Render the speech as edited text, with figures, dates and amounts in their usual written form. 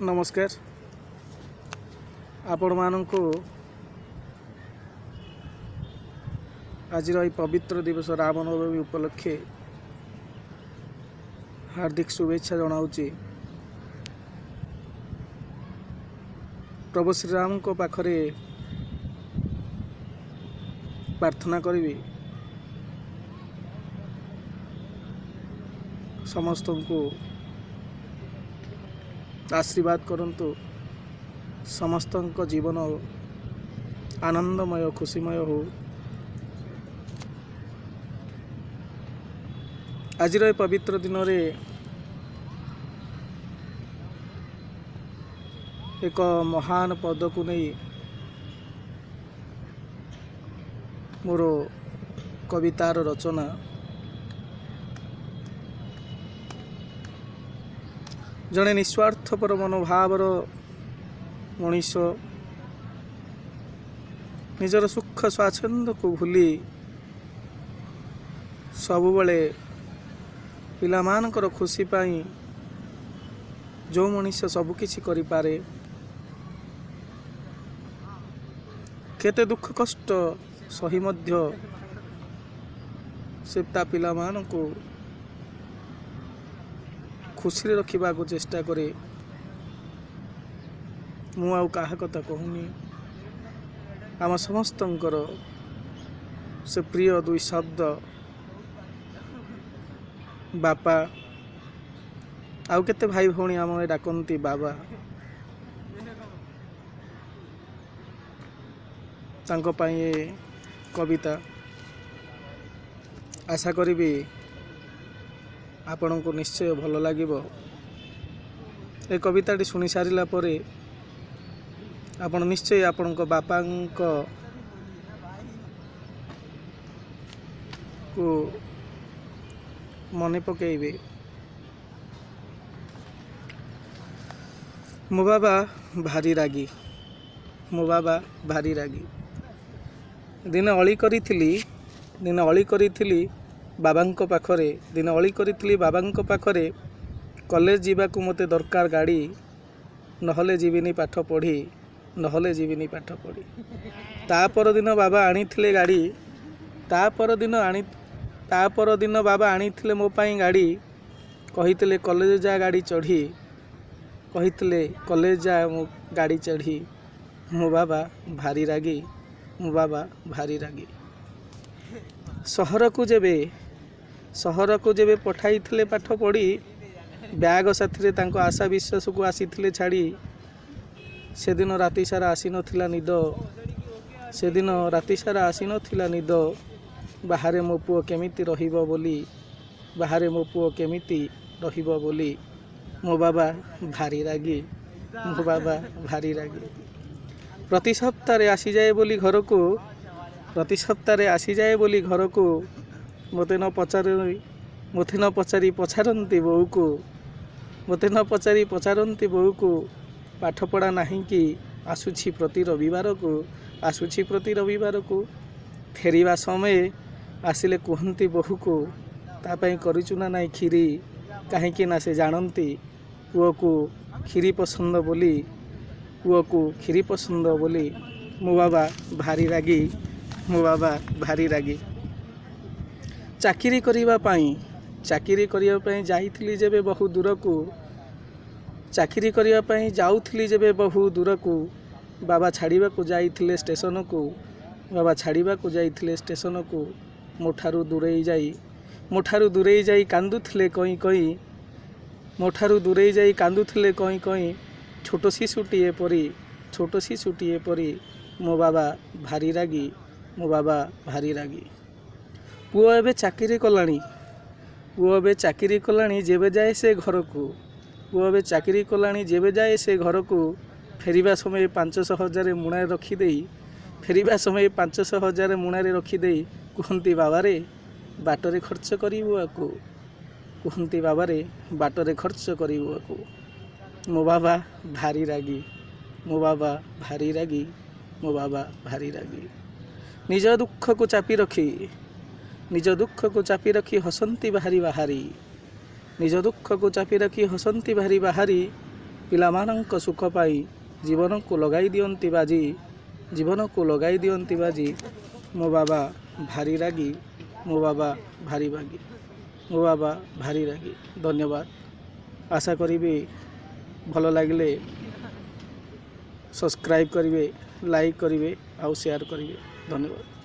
नमस्कार आपण मानू आज पवित्र दिवस रामनवमी उपलक्षे हार्दिक शुभेच्छा जनाऊँगी। प्रभु श्रीराम को पाखरे प्रार्थना करी समस्त को आशीर्वाद करंतु, समस्त जीवन आनंदमय खुशीमय हो। आज पवित्र दिन रे एक महान पद को नहीं मोर कवितार रचना। जड़े निस्वार्थपर मनोभावर मनीष निजर सुख स्वाच्छंद को भूली सबुबले पिलामानकर खुशी पाई जो मनीष सबकिछि करि पारे, केते दुख कष्ट सही मध्य से ता पिलामान को खुशी रखा को चेष्टा करे। मु आउ कहा कथा कहूनी, आम समस्तंकर से प्रिय दुई शब्द बापा आउ केते भाई भौणी आम डाकती बाबा। तांको पाई ये कविता आशा करी आपण को निश्चय भल लगे। ए कविताटी शुणी सारा पर आपण निश्चय आपण बापा को मन पकेबे। मो बाबा भारी रागी, मो बाबा भारी रागी। दिन अली करी बाबांको पाखरे दिन अली करी बाबांको पाखरे कॉलेज जीवाकू मते दरकार गाड़ी, नहले जीविनी पाठ पढ़ी, नहले जीविनी पाठ पढ़ी। ता पर दिन बाबा आनीथिले गाड़ी, ता पर दिन बाबा आनीथिले मो पाई गाड़ी। कहिथिले कॉलेज जा गाड़ी चढ़ी, कहिथिले कॉलेज जा मो गाड़ी चढ़ी। मो बाबा भारी रागी, मो बाबा भारी रागी। सहर को जेबे पठाई थिले पाठ पढ़ी, बैग साथी तांको आशा विश्वास को आसीथिले छाड़ी। से दिन राति सारा आसी नथिला निद, से दिन राति सारा आसी नथिला निद। बाहरे मो पुओ केमिति रहिबो बोली, बाहरे मो पुओ केमिति रहिबो बोली। मो बाबा भारी रागी, मो बाबा भारी रागी। प्रति सप्ताह आसी जाए बोली घर को, प्रति सप्ताह आसी जाए बोली घर को। मते न पचारी पछारती बोऊ को, मते न पचारी पछारती बोऊ को। पाठ पढ़ा नहीं कि आसुछि प्रति रविवार को, आसुछि प्रति रविवार को। फेरिबा समय आसिले कहती बोहू को, तापाई करिचुना नाई खीरी। कहीं ना से जानती पुओ को खीरी पसंद बोली, पुओ को खीरी पसंद बोली। मो बाबा भारी रागी, मो बाबा भारी रागी। चाकिरी करिया पाई जाइथिली जेबे बहु दूर को, चाकिरी करिया पाई जाउथिली जेबे बहु दूर को। बाबा छाड़िबा को जाइथिले स्टेशन को, बाबा छाड़िबा को जाइथिले स्टेशन को। मोठारू दूरेई जाई कांदुथिले कई कई, मोठारू दूरेई जाई कांदुथिले कई कई। छोट शिशुटीए परी मो बाबा भारी रागी, मो बाबा भारी रागी। पुओ एबे चाकिरी कलाणी जेबे जाए से घर को, पुओ एबे चाकिरी कलाणी जेबे जाए से घर को। फेरिबा समय 500,000 मुणारे रखिदेई, फेरिबा समय 500,000 मुणारे रखिदेई कहती बाबा रे बाटरे खर्च करिबु आकु, कहती बाबा रे बाटरे खर्च करिबु आकु। मो बाबा भारी रागी, मो बाबा भारी रागी, मो बाबा भारी रागी। निज दुख को चापी रखी हसंती बाहारी बाहारी, निज दुख को चापी रखी हसंती बाहारी बाहारी। ପିଲାମାନଙ୍କ ସୁଖ ପାଇଁ ଜୀବନକୁ ଲଗାଇ ଦିଅନ୍ତି ବାଜି ମୋ ବାବା ଭାରି ରାଗି, ମୋ ବାବା ଭାରି ବାଗି, ମୋ ବାବା ଭାରି ରାଗି। ଧନ୍ୟବାଦ। ଆଶା କରିବି ଭଲ ଲାଗିଲେ ସବସ୍କ୍ରାଇବ୍ କରିବେ, ଲାଇକ୍ କରିବେ ଆଉ ସେୟାର କରିବେ। ଧନ୍ୟବାଦ।